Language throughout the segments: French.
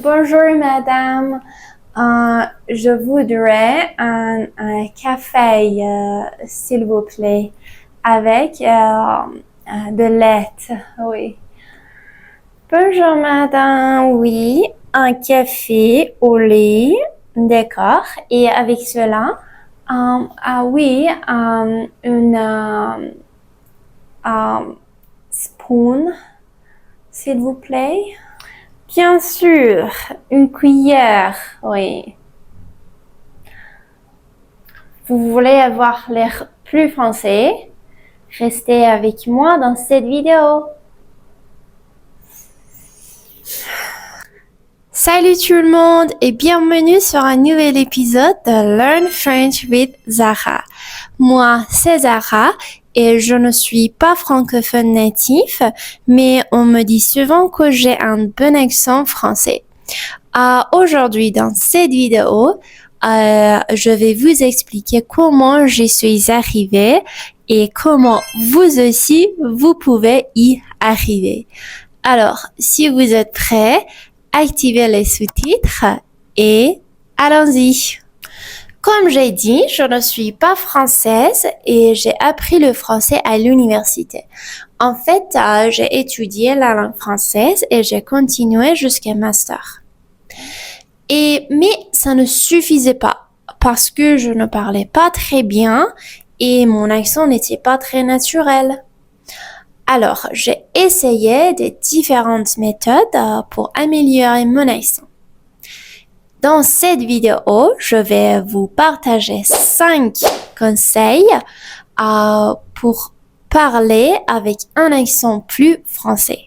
Bonjour madame. Je voudrais un café, s'il vous plaît, avec de lait. Oui. Bonjour madame. Oui, un café au lait. D'accord. Et avec cela, une spoon, s'il vous plaît. Bien sûr, une cuillère, oui. Vous voulez avoir l'air plus français? Restez avec moi dans cette vidéo. Salut tout le monde et bienvenue sur un nouvel épisode de Learn French with Zara. Moi, c'est Zara et je ne suis pas francophone natif, mais on me dit souvent que j'ai un bon accent français. Aujourd'hui, dans cette vidéo, je vais vous expliquer comment je suis arrivée et comment vous aussi, vous pouvez y arriver. Alors, si vous êtes prêts, activez les sous-titres et allons-y. Comme j'ai dit, je ne suis pas française et j'ai appris le français à l'université. En fait, j'ai étudié la langue française et j'ai continué jusqu'à master. Mais ça ne suffisait pas parce que je ne parlais pas très bien et mon accent n'était pas très naturel. Alors, j'ai essayé des différentes méthodes pour améliorer mon accent. Dans cette vidéo, je vais vous partager 5 conseils pour parler avec un accent plus français.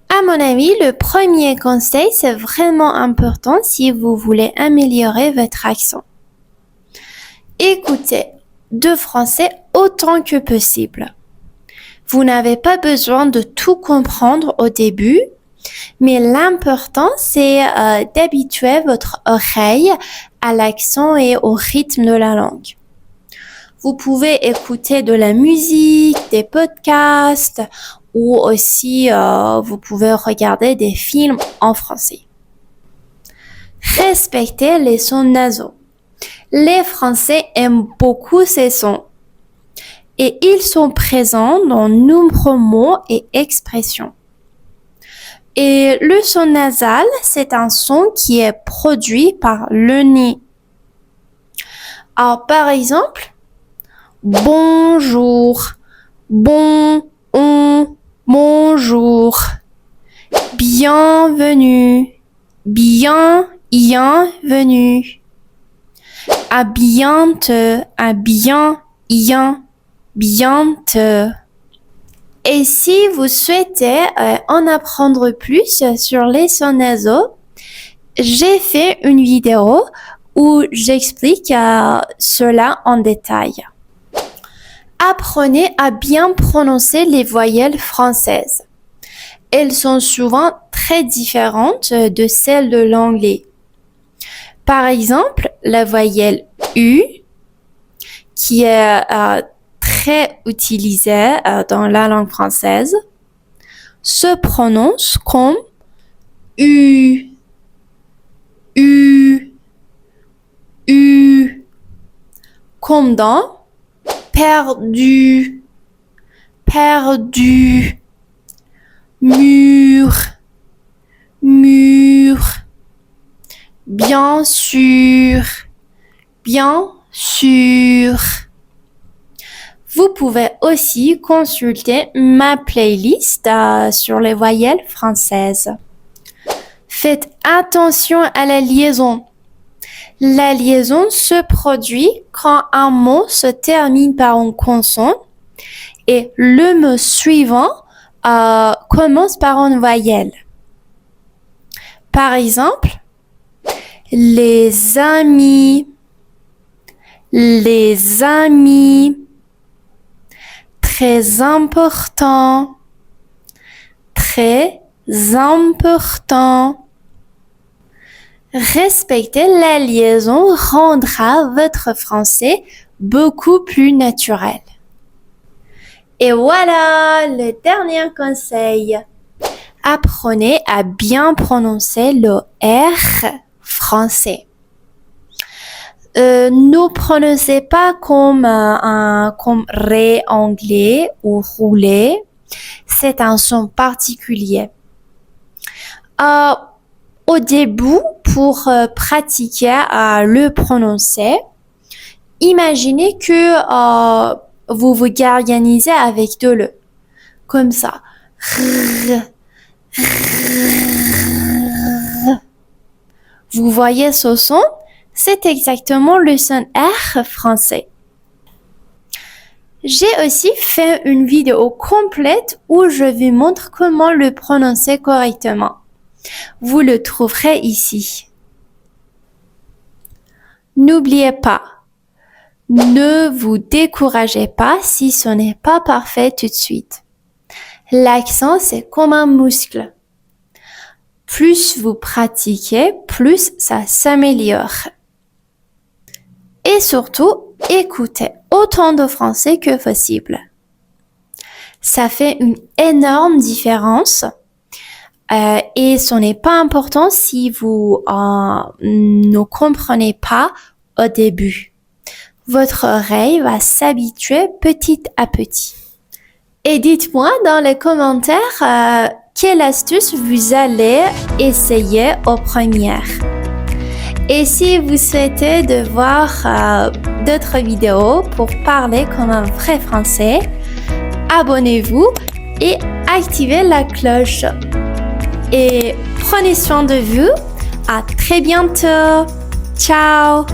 À mon avis, le premier conseil, c'est vraiment important si vous voulez améliorer votre accent. Écoutez de français autant que possible. Vous n'avez pas besoin de tout comprendre au début, mais l'important, c'est d'habituer votre oreille à l'accent et au rythme de la langue. Vous pouvez écouter de la musique, des podcasts ou aussi vous pouvez regarder des films en français. Respectez les sons nasaux. Les Français aiment beaucoup ces sons et ils sont présents dans nombreux mots et expressions. Et le son nasal, c'est un son qui est produit par le nez. Alors, par exemple, bonjour, bonjour, bienvenue, bienvenue, à bientôt, bientôt. Et si vous souhaitez en apprendre plus sur les sons nasaux, j'ai fait une vidéo où j'explique cela en détail. Apprenez à bien prononcer les voyelles françaises. Elles sont souvent très différentes de celles de l'anglais. Par exemple, la voyelle U, qui est très utilisée dans la langue française, se prononce comme U, comme dans perdu, mur, bien sûr. Vous pouvez aussi consulter ma playlist sur les voyelles françaises. Faites attention à la liaison. La liaison se produit quand un mot se termine par une consonne et le mot suivant commence par une voyelle. Par exemple, les amis, très important. Respecter la liaison rendra votre français beaucoup plus naturel. Et voilà le dernier conseil. apprenez à bien prononcer le R français. Ne prononcez pas comme ré anglais ou roulé. C'est un son particulier. Au début, pour pratiquer à le prononcer, imaginez que vous vous organisez avec de le, comme ça. Vous voyez ce son? C'est exactement le son R français. J'ai aussi fait une vidéo complète où je vous montre comment le prononcer correctement. Vous le trouverez ici. N'oubliez pas, ne vous découragez pas si ce n'est pas parfait tout de suite. L'accent, c'est comme un muscle. Plus vous pratiquez, plus ça s'améliore. Et surtout, écoutez autant de français que possible. Ça fait une énorme différence. Et ce n'est pas important si vous ne comprenez pas au début. Votre oreille va s'habituer petit à petit. Et dites-moi dans les commentaires quelle astuce vous allez essayer aux premières. Et si vous souhaitez de voir d'autres vidéos pour parler comme un vrai français, abonnez-vous et activez la cloche. Et prenez soin de vous. À très bientôt. Ciao.